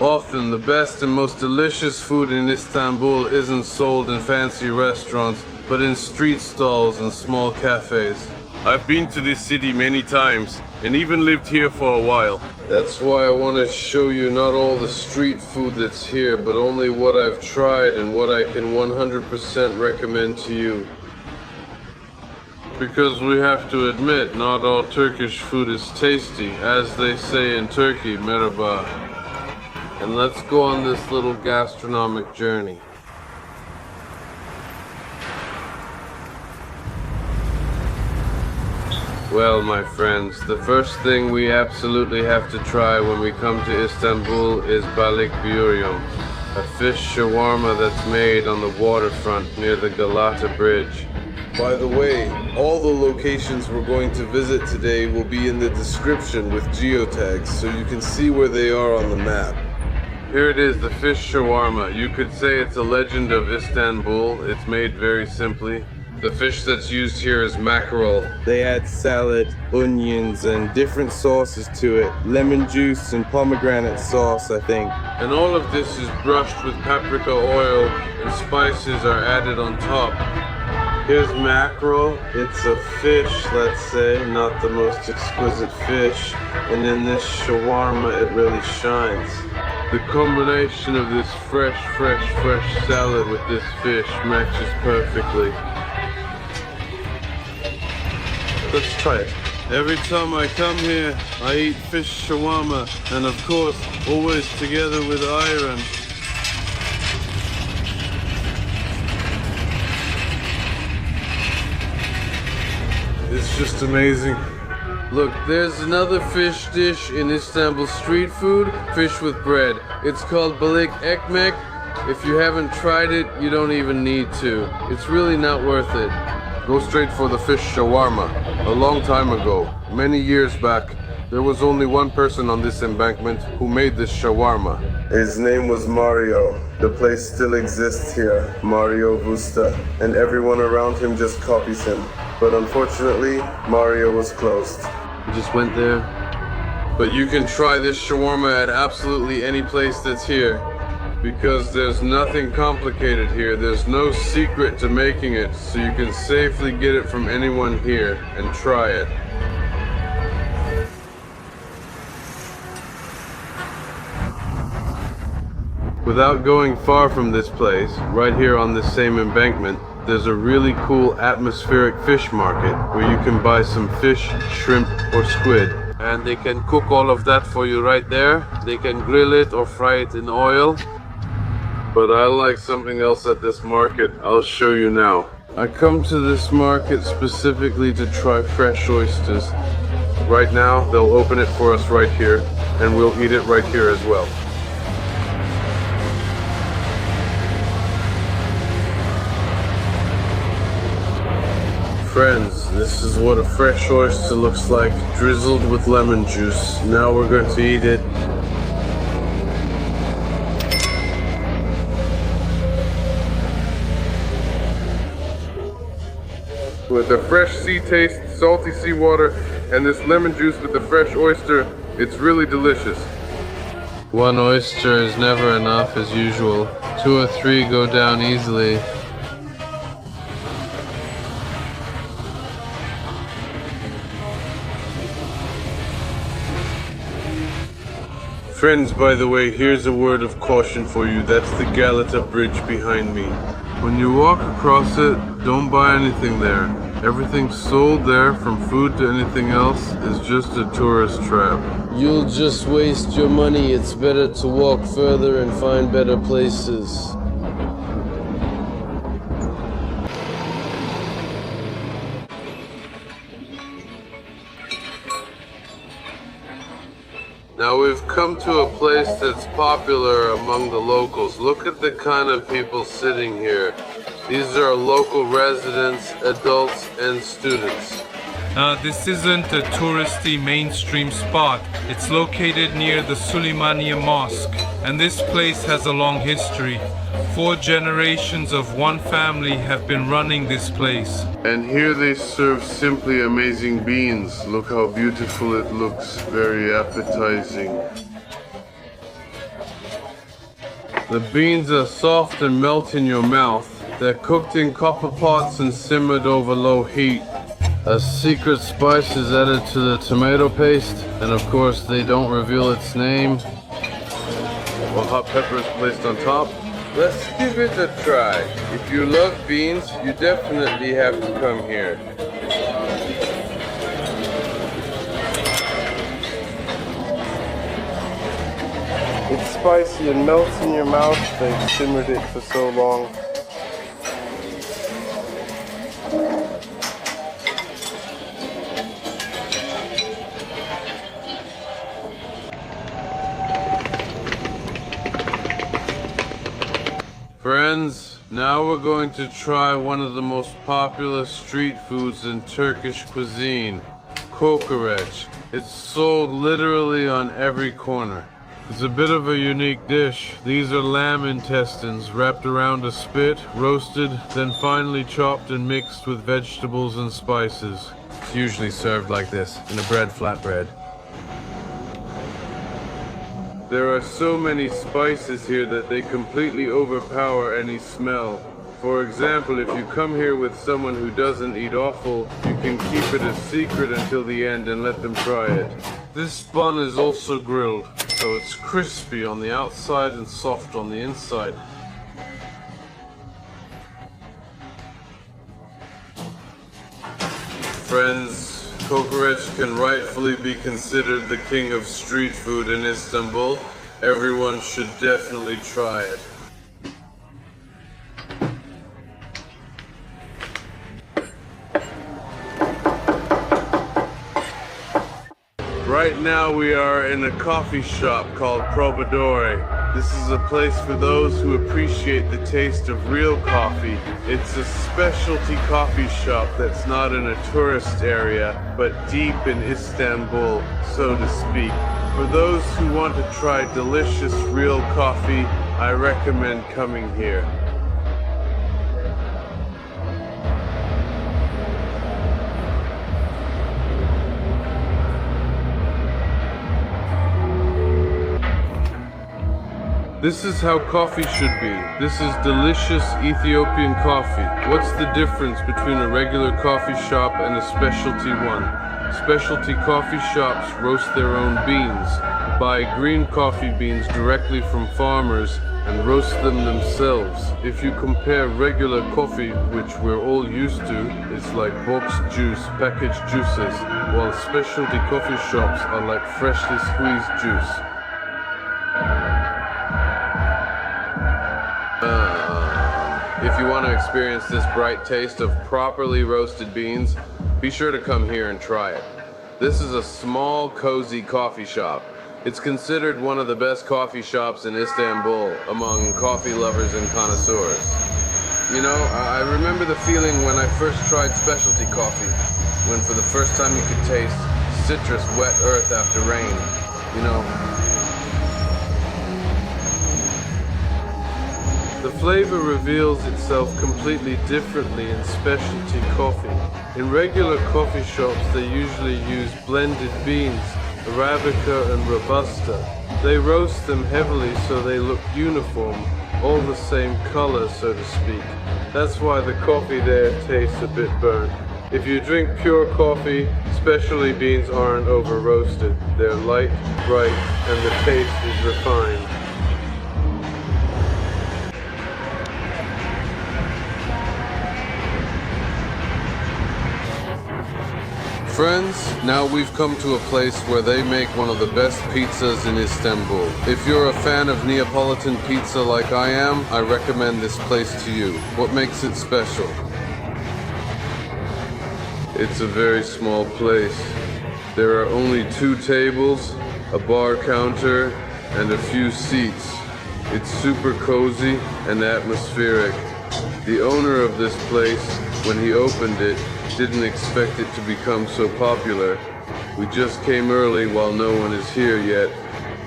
Often, the best and most delicious food in Istanbul isn't sold in fancy restaurants, but in street stalls and small cafes. I've been to this city many times, and even lived here for a while. That's why I want to show you not all the street food that's here, but only what I've tried and what I can 100% recommend to you. Because we have to admit, not all Turkish food is tasty, as they say in Turkey, merhaba. And let's go on this little gastronomic journey. Well, my friends, the first thing we absolutely have to try when we come to Istanbul is balik burium, a fish shawarma that's made on the waterfront near the Galata bridge. By the way, all the locations we're going to visit today will be in the description with geotags, so you can see where they are on the map. Here it is, the fish shawarma. You could say it's a legend of Istanbul. It's made very simply. The fish that's used here is mackerel. They add salad, onions, and different sauces to it. Lemon juice and pomegranate sauce, I think. And all of this is brushed with paprika oil, and spices are added on top. Here's mackerel. It's a fish, let's say, not the most exquisite fish. And in this shawarma, it really shines. The combination of this fresh salad with this fish matches perfectly. Let's try it. Every time I come here, I eat fish shawarma, and of course, always together with ayran. It's just amazing. Look, there's another fish dish in Istanbul street food, fish with bread. It's called balik ekmek. If you haven't tried it, you don't even need to. It's really not worth it. Go straight for the fish shawarma. A long time ago, many years back, there was only one person on this embankment who made this shawarma. His name was Mario. The place still exists here, Mario Vusta, and everyone around him just copies him. But unfortunately, Mario was closed. We just went there. But you can try this shawarma at absolutely any place that's here, because there's nothing complicated here. There's no secret to making it, so you can safely get it from anyone here and try it. Without going far from this place, right here on this same embankment, there's a really cool atmospheric fish market where you can buy some fish, shrimp, or squid. And they can cook all of that for you right there. They can grill it or fry it in oil. But I like something else at this market. I'll show you now. I come to this market specifically to try fresh oysters. Right now, they'll open it for us right here, and we'll eat it right here as well. Friends, this is what a fresh oyster looks like, drizzled with lemon juice. Now we're going to eat it. With the fresh sea taste, salty seawater, and this lemon juice with the fresh oyster, it's really delicious. One oyster is never enough as usual. 2 or 3 go down easily. Friends, by the way, here's a word of caution for you. That's the Galata bridge behind me. When you walk across it, don't buy anything there. Everything sold there, from food to anything else, is just a tourist trap. You'll just waste your money. It's better to walk further and find better places. Now we've come to a place that's popular among the locals. Look at the kind of people sitting here. These are local residents, adults, and students. This isn't a touristy mainstream spot. It's located near the Suleymaniye Mosque, and this place has a long history. 4 generations of one family have been running this place. And here they serve simply amazing beans. Look how beautiful it looks, very appetizing. The beans are soft and melt in your mouth. They're cooked in copper pots and simmered over low heat. A secret spice is added to the tomato paste, and of course they don't reveal its name. While hot pepper is placed on top. Let's give it a try. If you love beans, you definitely have to come here. It's spicy and melts in your mouth. They've simmered it for so long. Friends, now we're going to try one of the most popular street foods in Turkish cuisine, kokoreç. It's sold literally on every corner. It's a bit of a unique dish. These are lamb intestines wrapped around a spit, roasted, then finely chopped and mixed with vegetables and spices. It's usually served like this, in a flatbread. There are so many spices here that they completely overpower any smell. For example, if you come here with someone who doesn't eat offal, you can keep it a secret until the end and let them try it. This bun is also grilled, so it's crispy on the outside and soft on the inside. Friends, kokoreç can rightfully be considered the king of street food in Istanbul. Everyone should definitely try it. Right now we are in a coffee shop called Probadore. This is a place for those who appreciate the taste of real coffee. It's a specialty coffee shop that's not in a tourist area, but deep in Istanbul, so to speak. For those who want to try delicious real coffee, I recommend coming here. This is how coffee should be. This is delicious Ethiopian coffee. What's the difference between a regular coffee shop and a specialty one? Specialty coffee shops roast their own beans, buy green coffee beans directly from farmers, and roast them themselves. If you compare regular coffee, which we're all used to, it's like boxed juice, packaged juices, while specialty coffee shops are like freshly squeezed juice. If you want to experience this bright taste of properly roasted beans, be sure to come here and try it. This is a small, cozy coffee shop. It's considered one of the best coffee shops in Istanbul among coffee lovers and connoisseurs. You know, I remember the feeling when I first tried specialty coffee, when for the first time you could taste citrus wet earth after rain. You know, the flavor reveals itself completely differently in specialty coffee. In regular coffee shops, they usually use blended beans, Arabica and Robusta. They roast them heavily so they look uniform, all the same color, so to speak. That's why the coffee there tastes a bit burnt. If you drink pure coffee, specialty beans aren't over roasted. They're light, bright, and the taste is refined. Friends, now we've come to a place where they make one of the best pizzas in Istanbul. If you're a fan of Neapolitan pizza like I am, I recommend this place to you. What makes it special? It's a very small place. There are only 2 tables, a bar counter, and a few seats. It's super cozy and atmospheric. The owner of this place, when he opened it, didn't expect it to become so popular. We just came early while no one is here yet,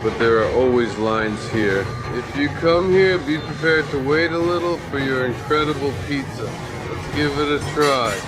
but there are always lines here. If you come here, be prepared to wait a little for your incredible pizza. Let's give it a try.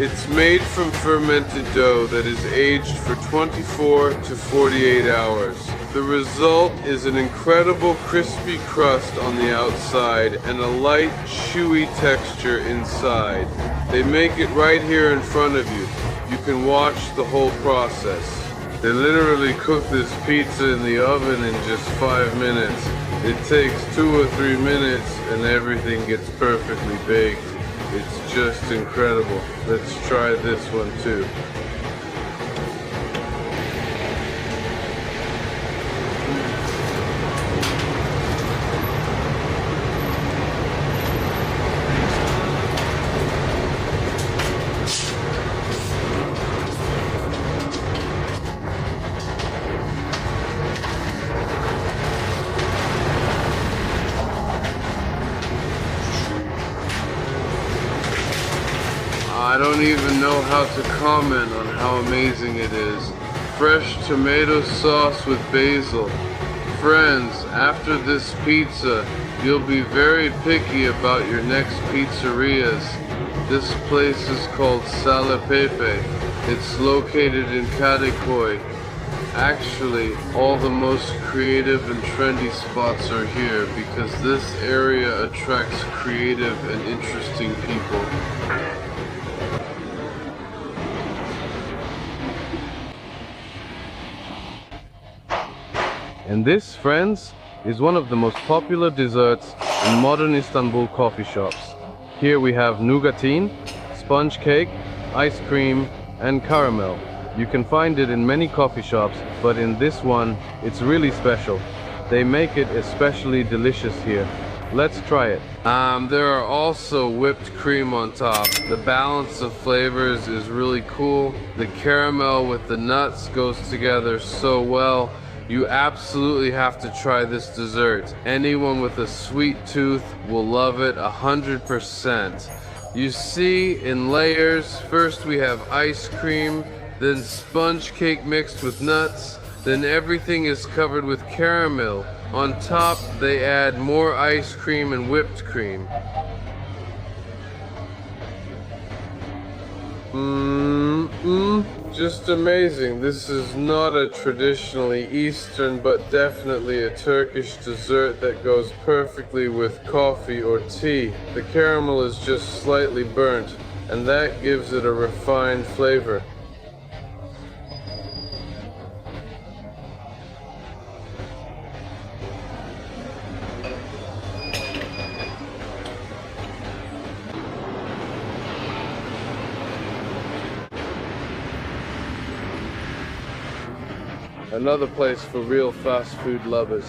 It's made from fermented dough that is aged for 24 to 48 hours. The result is an incredible crispy crust on the outside and a light, chewy texture inside. They make it right here in front of you. You can watch the whole process. They literally cook this pizza in the oven in just 5 minutes. It takes 2 or 3 minutes and everything gets perfectly baked. It's just incredible. Let's try this one too. I don't even know how to comment on how amazing it is. Fresh tomato sauce with basil. Friends, after this pizza, you'll be very picky about your next pizzerias. This place is called Sala Pepe. It's located in Kadikoy. Actually, all the most creative and trendy spots are here because this area attracts creative and interesting people. And this, friends, is one of the most popular desserts in modern Istanbul coffee shops. Here we have nougatine, sponge cake, ice cream, and caramel. You can find it in many coffee shops, but in this one, it's really special. They make it especially delicious here. Let's try it. There are also whipped cream on top. The balance of flavors is really cool. The caramel with the nuts goes together so well. You absolutely have to try this dessert. Anyone with a sweet tooth will love it 100%. You see, in layers, first we have ice cream, then sponge cake mixed with nuts, then everything is covered with caramel. On top, they add more ice cream and whipped cream. Just amazing. This is not a traditionally Eastern, but definitely a Turkish dessert that goes perfectly with coffee or tea. The caramel is just slightly burnt, and that gives it a refined flavor. Another place for real fast food lovers.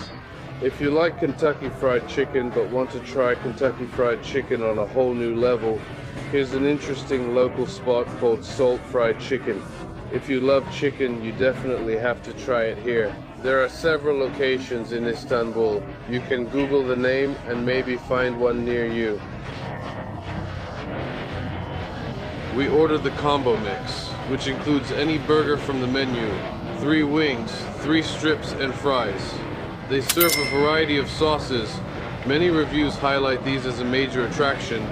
If you like Kentucky Fried Chicken but want to try Kentucky Fried Chicken on a whole new level, here's an interesting local spot called Salt Fried Chicken. If you love chicken, you definitely have to try it here. There are several locations in Istanbul. You can Google the name and maybe find one near you. We ordered the combo mix, which includes any burger from the menu, 3 wings, 3 strips, and fries. They serve a variety of sauces. Many reviews highlight these as a major attraction,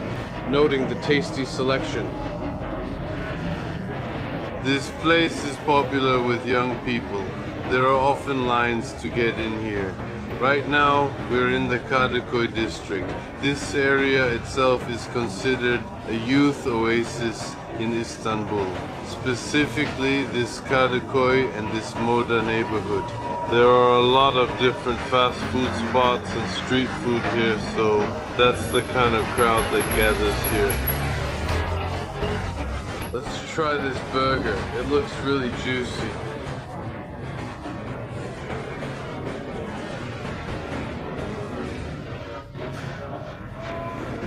noting the tasty selection. This place is popular with young people. There are often lines to get in here. Right now, we're in the Kadıköy district. This area itself is considered a youth oasis in Istanbul. Specifically, this Kadıköy and this Moda neighborhood. There are a lot of different fast food spots and street food here, so that's the kind of crowd that gathers here. Let's try this burger. It looks really juicy.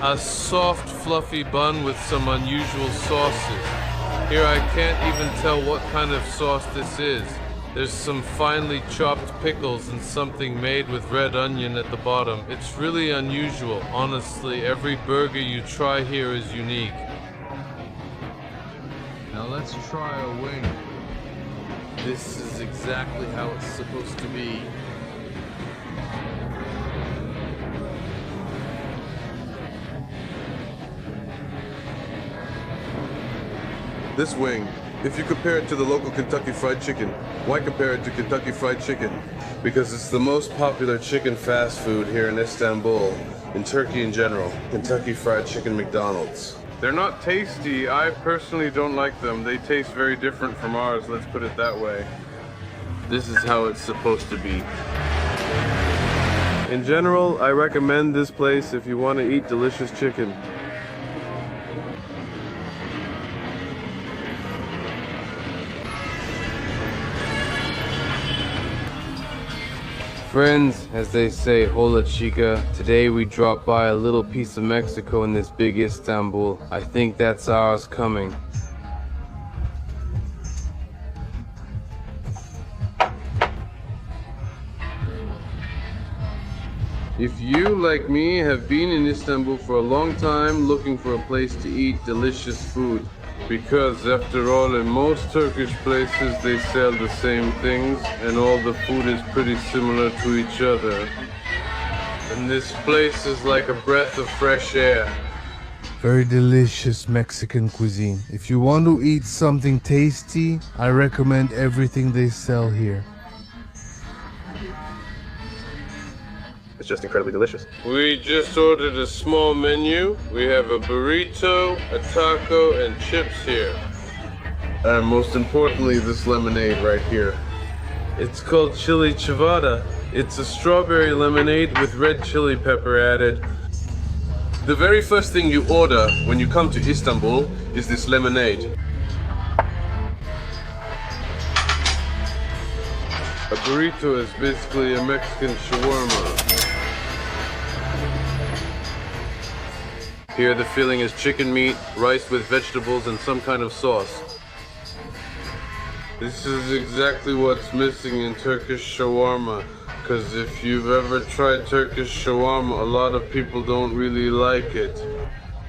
A soft, fluffy bun with some unusual sauces. Here I can't even tell what kind of sauce this is. There's some finely chopped pickles and something made with red onion at the bottom. It's really unusual. Honestly, every burger you try here is unique. Now let's try a wing. This is exactly how it's supposed to be. this wing, if you compare it to the local Kentucky Fried Chicken, why compare it to Kentucky Fried Chicken? Because it's the most popular chicken fast food here in Istanbul, in Turkey in general. Kentucky Fried Chicken McDonald's. They're not tasty. I personally don't like them. They taste very different from ours, let's put it that way. This is how it's supposed to be. In general, I recommend this place if you want to eat delicious chicken. Friends, as they say, hola chica. Today we dropped by a little piece of Mexico in this big Istanbul. I think that's ours coming. If you, like me, have been in Istanbul for a long time looking for a place to eat delicious food, because after all, in most Turkish places they sell the same things and all the food is pretty similar to each other. And this place is like a breath of fresh air. Very delicious Mexican cuisine. If you want to eat something tasty, I recommend everything they sell here. It's just incredibly delicious. We just ordered a small menu. We have a burrito, a taco, and chips here. And most importantly, this lemonade right here. It's called chili chavada. It's a strawberry lemonade with red chili pepper added. The very first thing you order when you come to Istanbul is this lemonade. A burrito is basically a Mexican shawarma. Here the filling is chicken meat, rice with vegetables, and some kind of sauce. This is exactly what's missing in Turkish shawarma, because if you've ever tried Turkish shawarma, a lot of people don't really like it.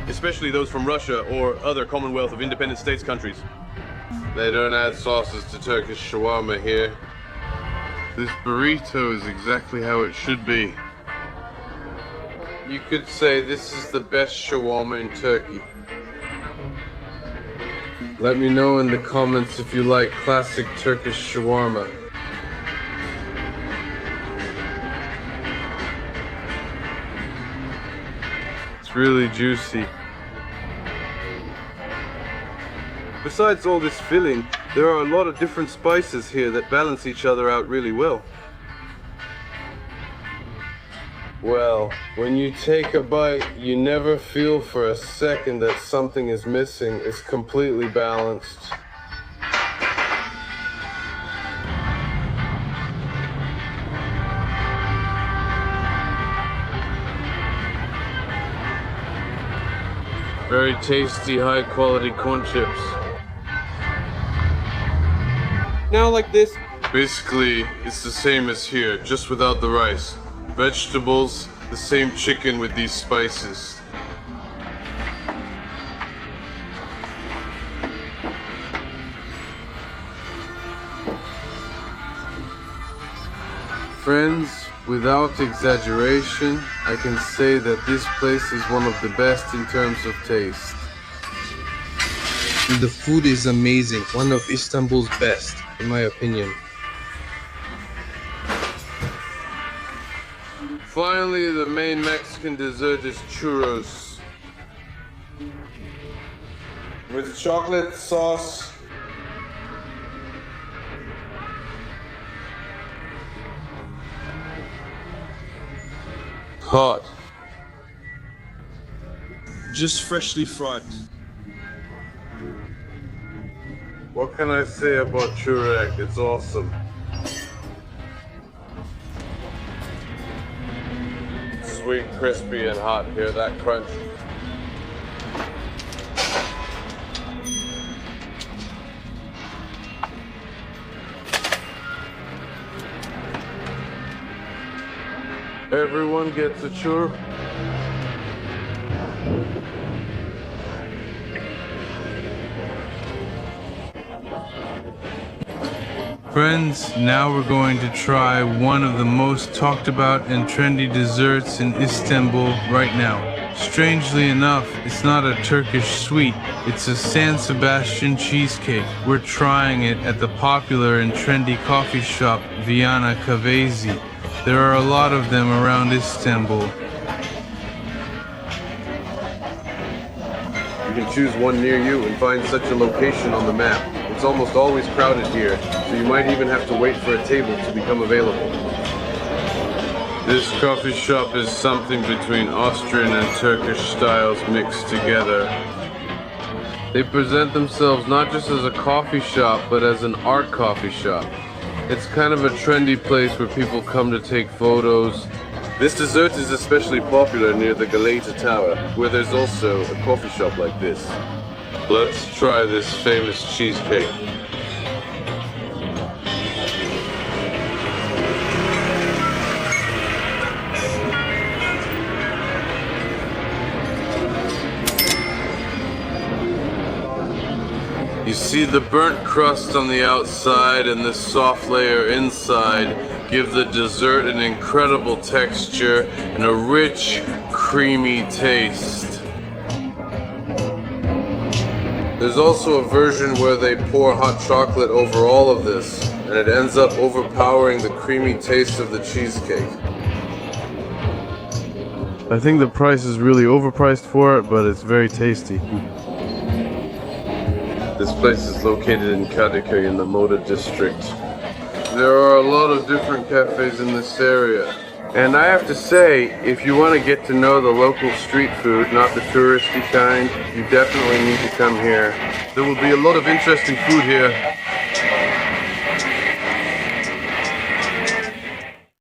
Especially those from Russia or other Commonwealth of Independent States countries. They don't add sauces to Turkish shawarma here. This burrito is exactly how it should be. You could say this is the best shawarma in Turkey. Let me know in the comments if you like classic Turkish shawarma. It's really juicy. Besides all this filling, there are a lot of different spices here that balance each other out really well. Well, when you take a bite, you never feel for a second that something is missing. It's completely balanced. Very tasty, high quality corn chips. Now like this. Basically, it's the same as here, just without the rice. Vegetables, the same chicken with these spices. Friends, without exaggeration, I can say that this place is one of the best in terms of taste. The food is amazing, one of Istanbul's best, in my opinion. Finally, the main Mexican dessert is churros. With chocolate sauce. Hot. Just freshly fried. What can I say about churek? It's awesome. Sweet, crispy, and hot. Hear that crunch? Everyone gets a churro. Friends, now we're going to try one of the most talked about and trendy desserts in Istanbul right now. Strangely enough, it's not a Turkish sweet, it's a San Sebastian cheesecake. We're trying it at the popular and trendy coffee shop Viyana Cafés. There are a lot of them around Istanbul. You can choose one near you and find such a location on the map. It's almost always crowded here, so you might even have to wait for a table to become available. This coffee shop is something between Austrian and Turkish styles mixed together. They present themselves not just as a coffee shop, but as an art coffee shop. It's kind of a trendy place where people come to take photos. This dessert is especially popular near the Galata Tower, where there's also a coffee shop like this. Let's try this famous cheesecake. You see, the burnt crust on the outside and this soft layer inside give the dessert an incredible texture and a rich, creamy taste. There's also a version where they pour hot chocolate over all of this, and it ends up overpowering the creamy taste of the cheesecake. I think the price is really overpriced for it, but it's very tasty. This place is located in Kadıköy in the Moda district. There are a lot of different cafes in this area. And I have to say, if you want to get to know the local street food, not the touristy kind, you definitely need to come here. There will be a lot of interesting food here.